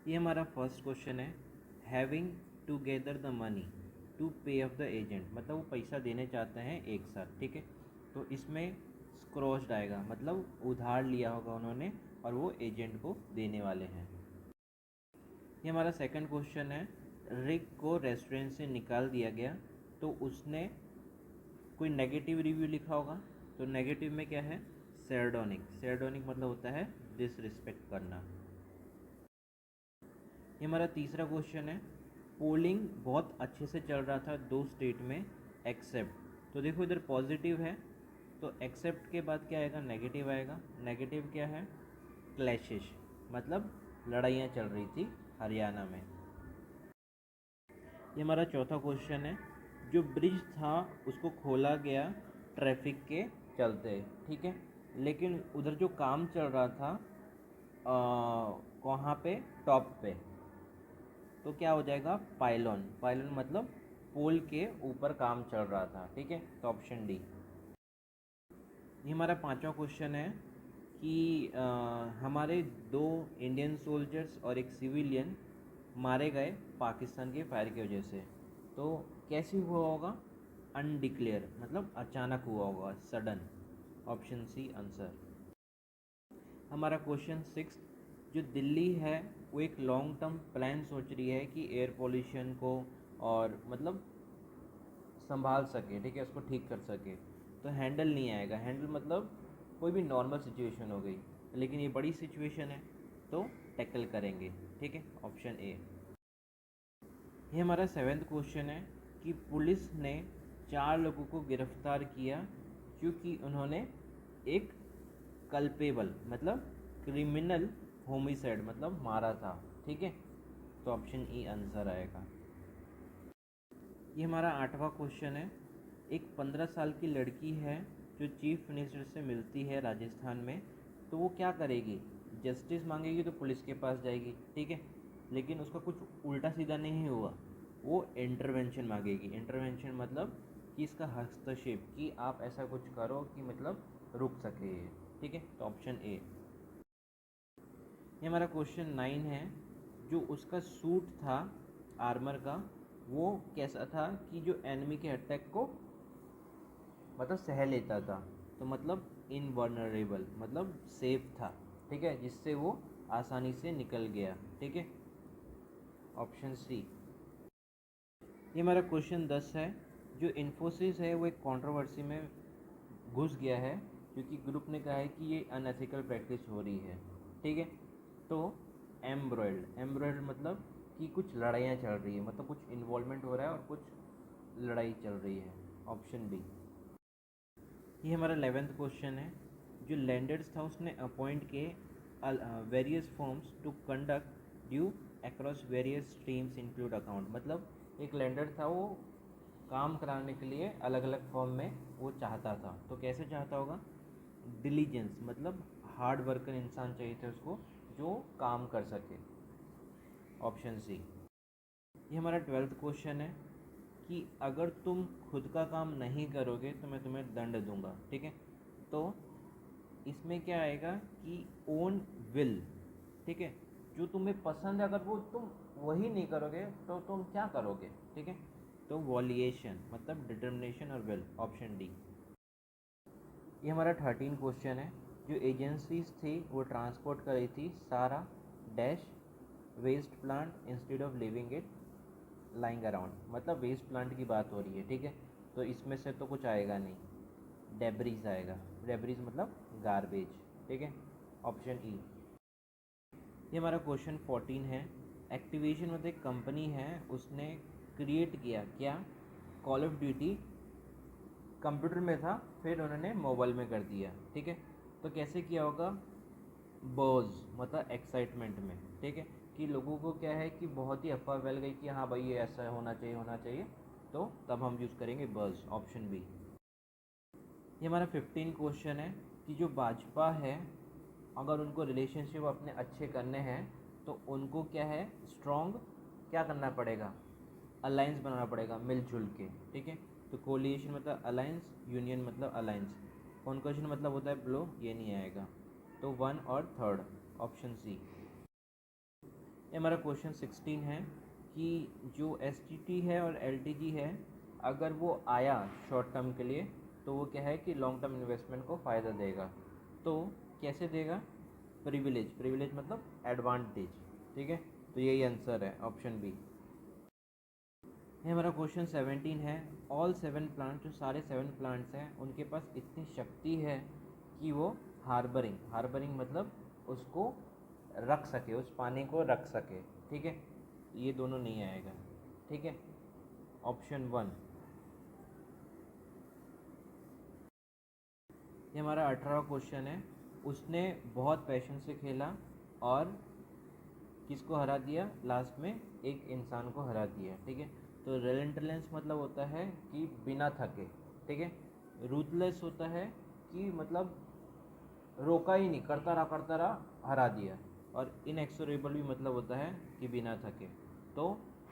ये हमारा first question है। Having together the money to pay off the agent, मतलब वो पैसा देने चाहते हैं एक साथ, ठीक है। तो इसमें स्क्रॉच्ड आएगा, मतलब उधार लिया होगा उन्होंने और वो एजेंट को देने वाले हैं। ये हमारा सेकंड क्वेश्चन है। रिक को रेस्टोरेंट से निकाल दिया गया, तो उसने कोई नेगेटिव रिव्यू लिखा होगा। तो नेगेटिव में क्या है? सैरडोनिक। सैरडोनिक मतलब होता है डिसरिस्पेक्ट करना। ये हमारा तीसरा क्वेश्चन है। पोलिंग बहुत अच्छे से चल रहा था दो स्टेट में एक्सेप्ट। तो देखो इधर पॉजिटिव है, तो एक्सेप्ट के बाद क्या आएगा? नेगेटिव आएगा। नेगेटिव क्या है? क्लैशेस, मतलब लड़ाइयाँ चल रही थी हरियाणा में। ये हमारा चौथा क्वेश्चन है। जो ब्रिज था उसको खोला गया ट्रैफिक के चलते, ठीक है, लेकिन उधर जो काम चल रहा था कहाँ पे? टॉप पे। तो क्या हो जाएगा? पाइलॉन। पाइलॉन मतलब पोल के ऊपर काम चल रहा था, ठीक है। तो ऑप्शन डी। ये हमारा पांचवा क्वेश्चन है कि हमारे दो इंडियन सोल्जर्स और एक सिविलियन मारे गए पाकिस्तान के फायर की वजह से। तो कैसे हुआ होगा? अनडिक्लेयर, मतलब अचानक हुआ होगा, सडन। Option C answer. हमारा क्वेश्चन सिक्स। जो दिल्ली है वो एक लॉन्ग टर्म प्लान सोच रही है कि एयर पोल्यूशन को और मतलब संभाल सके, ठीक है, उसको ठीक कर सके। तो हैंडल नहीं आएगा। हैंडल मतलब कोई भी नॉर्मल सिचुएशन हो गई, लेकिन ये बड़ी सिचुएशन है तो टैकल करेंगे, ठीक है। Option A. ये हमारा सेवेंथ क्वेश्चन है कि पुलिस ने 4 लोगों को गिरफ्तार किया क्योंकि उन्होंने एक कल्पेबल मतलब क्रिमिनल होमिसाइड मतलब मारा था, ठीक है। तो ऑप्शन ई आंसर आएगा। ये हमारा आठवां क्वेश्चन है। एक 15 साल की लड़की है जो चीफ मिनिस्टर से मिलती है राजस्थान में, तो वो क्या करेगी? जस्टिस मांगेगी तो पुलिस के पास जाएगी, ठीक है, लेकिन उसका कुछ उल्टा सीधा नहीं हुआ, वो इंटरवेंशन मांगेगी। इंटरवेंशन मतलब कि इसका हस्तक्षेप, कि आप ऐसा कुछ करो कि मतलब रुक सके ये, ठीक है। तो ऑप्शन ए। ये हमारा क्वेश्चन 9 है। जो उसका सूट था आर्मर का, वो कैसा था कि जो एनिमी के अटैक को मतलब सह लेता था। तो मतलब इनवर्नरेबल मतलब सेफ था, ठीक है, जिससे वो आसानी से निकल गया, ठीक है। Option C. ये हमारा क्वेश्चन 10 है। जो इन्फोसिस है वो एक कंट्रोवर्सी में घुस गया है क्योंकि ग्रुप ने कहा है कि ये अनएथिकल प्रैक्टिस हो रही है, ठीक है। तो एम्ब्रॉयड, एम्ब्रॉयड मतलब कि कुछ लड़ाइयाँ चल रही है, मतलब कुछ इन्वॉल्वमेंट हो रहा है और कुछ लड़ाई चल रही है। Option B. ये हमारा 11th क्वेश्चन है। जो लैंडर्स था उसने अपॉइंट किए various forms to conduct due across various streams include account, मतलब एक लैंडर था वो काम कराने के लिए अलग अलग फॉर्म में वो चाहता था। तो कैसे चाहता होगा? डिलीजेंस मतलब हार्ड वर्कर इंसान चाहिए थे उसको जो काम कर सके। Option C. ये हमारा 12th क्वेश्चन है कि अगर तुम खुद का काम नहीं करोगे तो मैं तुम्हें दंड दूंगा, ठीक है। तो इसमें क्या आएगा कि ओन विल, ठीक है, जो तुम्हें पसंद है अगर वो तुम वही नहीं करोगे तो तुम क्या करोगे, ठीक है। तो वॉल्यूशन मतलब डिटर्मिनेशन और विल। Option D. ये हमारा 13 क्वेश्चन है। जो एजेंसीज थी वो ट्रांसपोर्ट कर रही थी सारा dash waste plant instead of living it lying around, मतलब वेस्ट प्लांट की बात हो रही है, ठीक है। तो इसमें से तो कुछ आएगा नहीं, डेब्रीज आएगा। डेब्रीज मतलब गार्बेज, ठीक है। Option E. ये हमारा क्वेश्चन 14 है। एक्टिविजन मतलब एक कंपनी है, उसने क्रिएट किया क्या? कॉल ऑफ ड्यूटी कंप्यूटर में था, फिर उन्होंने मोबाइल में कर दिया, ठीक है। तो कैसे किया होगा? बज़ मतलब एक्साइटमेंट में, ठीक है, कि लोगों को क्या है कि बहुत ही अफवाह फैल गई कि हाँ भाई ये ऐसा होना चाहिए होना चाहिए, तो तब हम यूज़ करेंगे बज़। Option B. ये हमारा 15 क्वेश्चन है कि जो भाजपा है अगर उनको रिलेशनशिप अपने अच्छे करने हैं तो उनको क्या है? स्ट्रॉन्ग क्या करना पड़ेगा? अलायंस बनाना पड़ेगा मिलजुल के, ठीक है। तो कोलिएशन मतलब अलायंस, यूनियन मतलब अलायंस, कॉन्कर्शन मतलब होता है ब्लो, ये नहीं आएगा। तो वन और थर्ड। Option C. ये हमारा क्वेश्चन 16 है कि जो एस है और एल है, अगर वो आया शॉर्ट टर्म के लिए तो वो क्या है कि लॉन्ग टर्म इन्वेस्टमेंट को फ़ायदा देगा। तो कैसे देगा? प्रिविलेज मतलब एडवांटेज, ठीक है। तो यही आंसर है, ऑप्शन बी। ये हमारा क्वेश्चन 17 है। ऑल 7 प्लांट्स, जो सारे 7 प्लांट्स हैं, उनके पास इतनी शक्ति है कि वो हार्बरिंग मतलब उसको रख सके, उस पानी को रख सके, ठीक है। ये दोनों नहीं आएगा, ठीक है। ऑप्शन 1। ये हमारा 18वां क्वेश्चन है। उसने बहुत पैशन से खेला और किसको हरा दिया? लास्ट में एक इंसान को हरा दिया, ठीक है। तो रेलेंटलेंस मतलब होता है कि बिना थके, ठीक है। रूथलेस होता है कि मतलब रोका ही नहीं, करता रहा, हरा दिया। और इनएक्सोरेबल भी मतलब होता है कि बिना थके। तो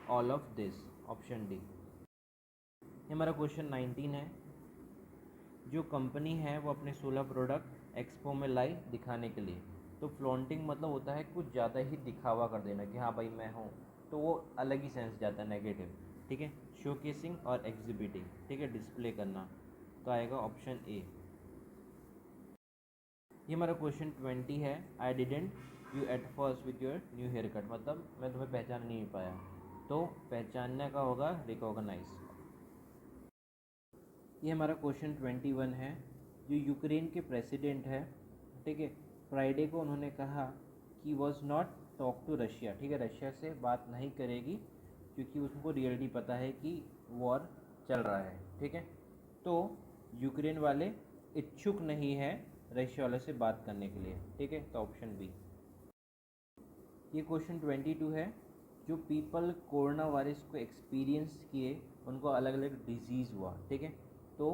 all of this, option D. ये हमारा क्वेश्चन 19 है। जो कंपनी है वो अपने 16 प्रोडक्ट एक्सपो में लाई दिखाने के लिए। तो फ्लॉन्टिंग मतलब होता है कुछ ज़्यादा ही दिखावा कर देना कि हाँ भाई मैं हूँ, तो वो अलग ही सेंस जाता है, नेगेटिव, ठीक है। शोकेसिंग और एग्जिबिटिंग, ठीक है, डिस्प्ले करना। तो आएगा ऑप्शन ए। ये हमारा क्वेश्चन 20 है। I didn't you at first with your new hair cut, मतलब मैं तुम्हें पहचान नहीं पाया। तो पहचानने का होगा रिकॉग्नाइज। ये हमारा क्वेश्चन 21 है। जो यूक्रेन के प्रेसिडेंट है, ठीक है, फ्राइडे को उन्होंने कहा कि was not talk to Russia, ठीक है, रशिया से बात नहीं करेगी क्योंकि उसको रियलिटी पता है कि वॉर चल रहा है, ठीक है। तो यूक्रेन वाले इच्छुक नहीं है रशिया वाले से बात करने के लिए, ठीक है। तो ऑप्शन बी। ये क्वेश्चन 22 है। जो पीपल कोरोना वायरस को एक्सपीरियंस किए, उनको अलग अलग डिजीज़ हुआ, ठीक है। तो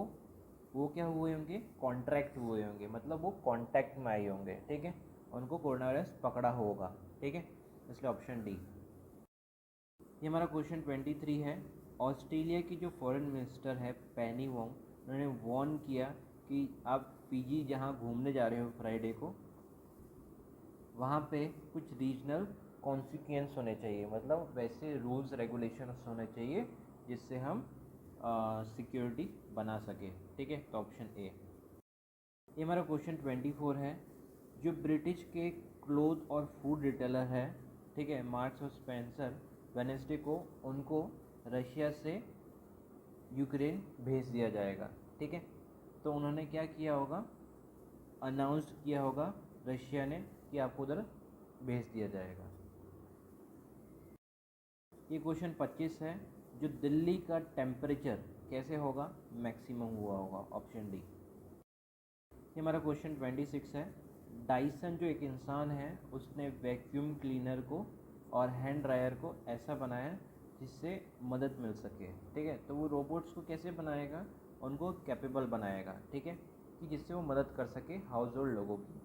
वो क्या हुए होंगे? कॉन्ट्रैक्ट हुए होंगे, मतलब वो कांटेक्ट में आए होंगे, ठीक है। उनको कोरोना वायरस पकड़ा होगा, ठीक है। इसलिए ऑप्शन डी। ये हमारा क्वेश्चन 23 है। ऑस्ट्रेलिया की जो फॉरेन मिनिस्टर है पेनी वोंग, उन्होंने वार्न किया कि आप फिजी जहाँ घूमने जा रहे हो फ्राइडे को, वहाँ पे कुछ रीजनल कॉन्सिक्वेंस होने चाहिए, मतलब वैसे रूल्स रेगुलेशंस होने चाहिए जिससे हम सिक्योरिटी बना सके, ठीक है। तो ऑप्शन ए। ये हमारा क्वेश्चन 24 है। जो ब्रिटिश के क्लोथ और फूड रिटेलर है, ठीक है, मार्क्स और स्पेंसर, वेनेसडे को उनको रशिया से यूक्रेन भेज दिया जाएगा, ठीक है। तो उन्होंने क्या किया होगा? अनाउंस किया होगा रशिया ने कि आपको उधर भेज दिया जाएगा। ये क्वेश्चन 25 है। जो दिल्ली का टेम्परेचर कैसे होगा? मैक्सिमम हुआ होगा, ऑप्शन डी। ये हमारा क्वेश्चन 26 है। डाइसन जो एक इंसान है, उसने वैक्यूम क्लीनर को और हैंड ड्रायर को ऐसा बनाया जिससे मदद मिल सके, ठीक है। तो वो रोबोट्स को कैसे बनाएगा? उनको कैपेबल बनाएगा, ठीक है, कि जिससे वो मदद कर सके हाउस होल्ड लोगों की।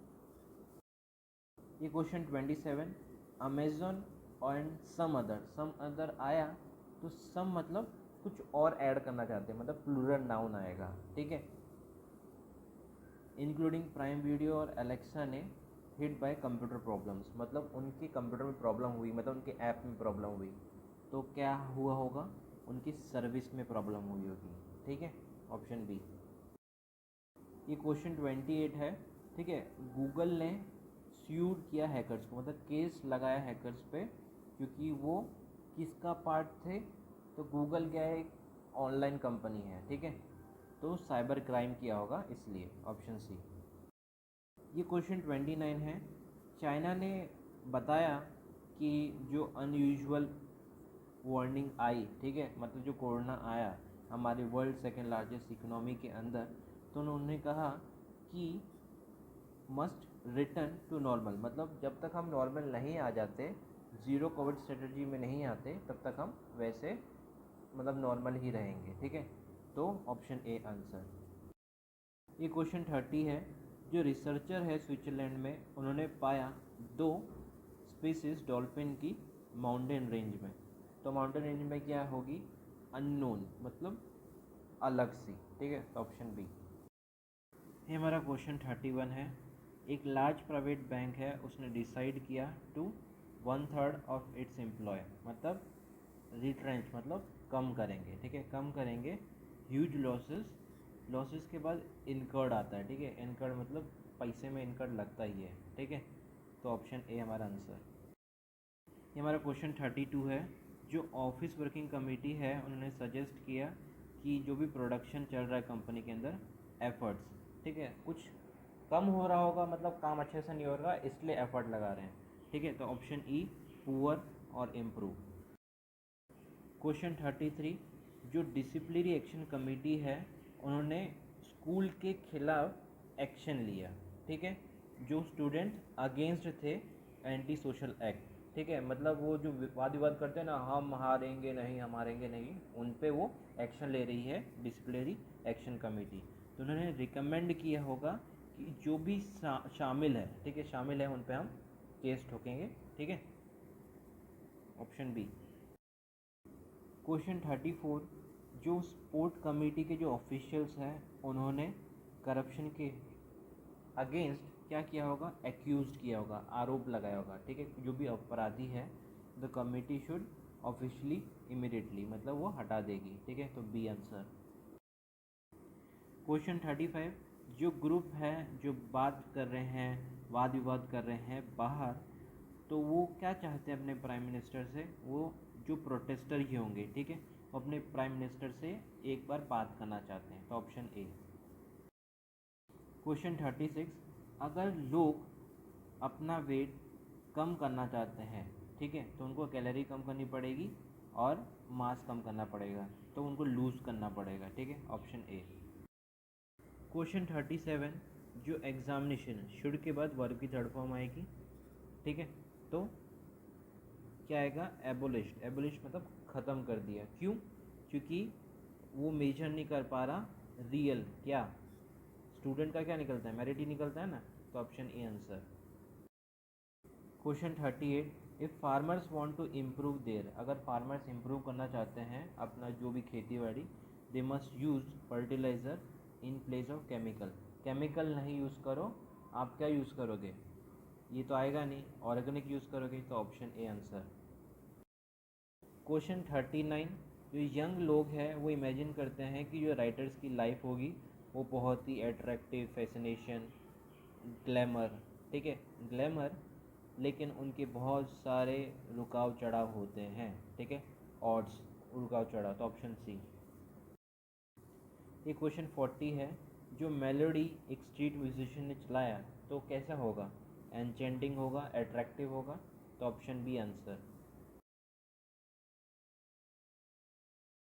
ये question 27। Amazon and some other आया, तो सम मतलब कुछ और ऐड करना चाहते हैं, मतलब प्लूरल नाउन आएगा, ठीक है। इंक्लूडिंग प्राइम वीडियो और एलेक्सा ने हिट बाय कंप्यूटर प्रॉब्लम्स, मतलब उनके कंप्यूटर में प्रॉब्लम हुई, मतलब उनके ऐप में प्रॉब्लम हुई। तो क्या हुआ होगा? उनकी सर्विस में प्रॉब्लम हुई होगी, ठीक है। Option B. ये क्वेश्चन 28 है, ठीक है। गूगल ने स्यूड किया हैकर्स को, मतलब केस लगाया हैकर्स पे, क्योंकि वो किसका पार्ट थे? तो गूगल क्या है? एक ऑनलाइन कंपनी है, ठीक है। तो साइबर क्राइम किया होगा इसलिए, ऑप्शन सी। ये क्वेश्चन 29 है। चाइना ने बताया कि जो अनयूजुअल वार्निंग आई, ठीक है, मतलब जो कोरोना आया हमारे वर्ल्ड सेकेंड लार्जेस्ट इकोनॉमी के अंदर, तो उन्होंने कहा कि मस्ट रिटर्न टू नॉर्मल, मतलब जब तक हम नॉर्मल नहीं आ जाते, ज़ीरो कोविड स्ट्रेटजी में नहीं आते, तब तक हम वैसे मतलब नॉर्मल ही रहेंगे, ठीक है। तो ऑप्शन ए आंसर। ये क्वेश्चन 30 है। जो रिसर्चर है स्विट्ज़रलैंड में, उन्होंने पाया 2 स्पीसीज डॉल्फिन की माउंटेन रेंज में। तो माउंटेन रेंज में क्या होगी? अननोन, मतलब अलग सी, ठीक है। तो ऑप्शन बी। ये हमारा क्वेश्चन 31 है। एक लार्ज प्राइवेट बैंक है, उसने डिसाइड किया टू 1/3 ऑफ इट्स एम्प्लॉय, मतलब रिट्रेंच मतलब कम करेंगे, ठीक है, कम करेंगे। ह्यूज लॉसेस, लॉसेस के बाद इनकर्ड आता है, ठीक है, इनकर्ड मतलब पैसे में इनकर्ड लगता ही है, ठीक है। तो ऑप्शन ए हमारा आंसर। ये हमारा क्वेश्चन 32 है। जो ऑफिस वर्किंग कमेटी है उन्होंने सजेस्ट किया कि जो भी प्रोडक्शन चल रहा है कंपनी के अंदर, एफर्ट्स, ठीक है, कुछ कम हो रहा होगा, मतलब काम अच्छे से नहीं हो रहा इसलिए एफर्ट लगा रहे हैं, ठीक है। तो ऑप्शन ई पुअर और इम्प्रूव। क्वेश्चन 33, जो डिसिप्लिनरी एक्शन कमेटी है उन्होंने स्कूल के खिलाफ एक्शन लिया, ठीक है, जो स्टूडेंट अगेंस्ट थे एंटी सोशल एक्ट, ठीक है, मतलब वो जो वाद विवाद करते हैं ना, हम हारेंगे नहीं, हम हारेंगे नहीं, उन पे वो एक्शन ले रही है डिसिप्लिनरी एक्शन कमेटी। तो उन्होंने रिकमेंड किया होगा कि जो भी शामिल है, ठीक है, शामिल है उन पे हम केस ठोकेंगे, ठीक है। Option B. क्वेश्चन 34, जो स्पोर्ट कमेटी के जो ऑफिशियल्स हैं उन्होंने करप्शन के अगेंस्ट क्या किया होगा, एक्यूज किया होगा, आरोप लगाया होगा, ठीक है, जो भी अपराधी है the committee should officially immediately, मतलब वो हटा देगी, ठीक है। तो बी आंसर। क्वेश्चन 35, जो ग्रुप है जो बात कर रहे हैं, वाद विवाद कर रहे हैं बाहर, तो वो क्या चाहते हैं अपने प्राइम मिनिस्टर से, वो जो प्रोटेस्टर ही होंगे, ठीक है, वो अपने प्राइम मिनिस्टर से एक बार बात करना चाहते हैं। तो ऑप्शन ए। क्वेश्चन 36, अगर लोग अपना वेट कम करना चाहते हैं, ठीक है, तो उनको कैलोरी कम करनी पड़ेगी और मास कम करना पड़ेगा, तो उनको लूज़ करना पड़ेगा, ठीक है। Option A. क्वेश्चन 37, जो एग्जामिनेशन शुड के बाद वर्ब की थर्ड फॉर्म आएगी, ठीक है, तो क्या आएगा, एबोलिश्ड। एबोलिश मतलब ख़त्म कर दिया, क्यों, क्योंकि वो मेजर नहीं कर पा रहा रियल क्या, स्टूडेंट का क्या निकलता है, मेरिट ही निकलता है ना। तो option A answer. Question 38, if farmers want to improve their, अगर फार्मर्स इम्प्रूव करना चाहते हैं अपना जो भी खेती बाड़ी, they must use fertiliser in place of chemical. Chemical नहीं यूज़ करो, आप क्या यूज़ करोगे, ये तो आएगा नहीं, ऑर्गेनिक यूज़ करोगे। तो ऑप्शन ए आंसर। क्वेश्चन 39, जो यंग लोग हैं वो इमेजिन करते हैं कि जो राइटर्स की लाइफ होगी वो बहुत ही अट्रैक्टिव, फैसिनेशन, ग्लैमर, ठीक है, ग्लैमर, लेकिन उनके बहुत सारे रुकाव चढ़ाव होते हैं, ठीक है, ऑड्स, रुकाव चढ़ाव। तो ऑप्शन सी। ये क्वेश्चन 40 है, जो मेलोडी एक स्ट्रीट म्यूजिशियन ने चलाया तो कैसा होगा, एनचेंटिंग होगा, अट्रैक्टिव होगा। तो ऑप्शन बी आंसर।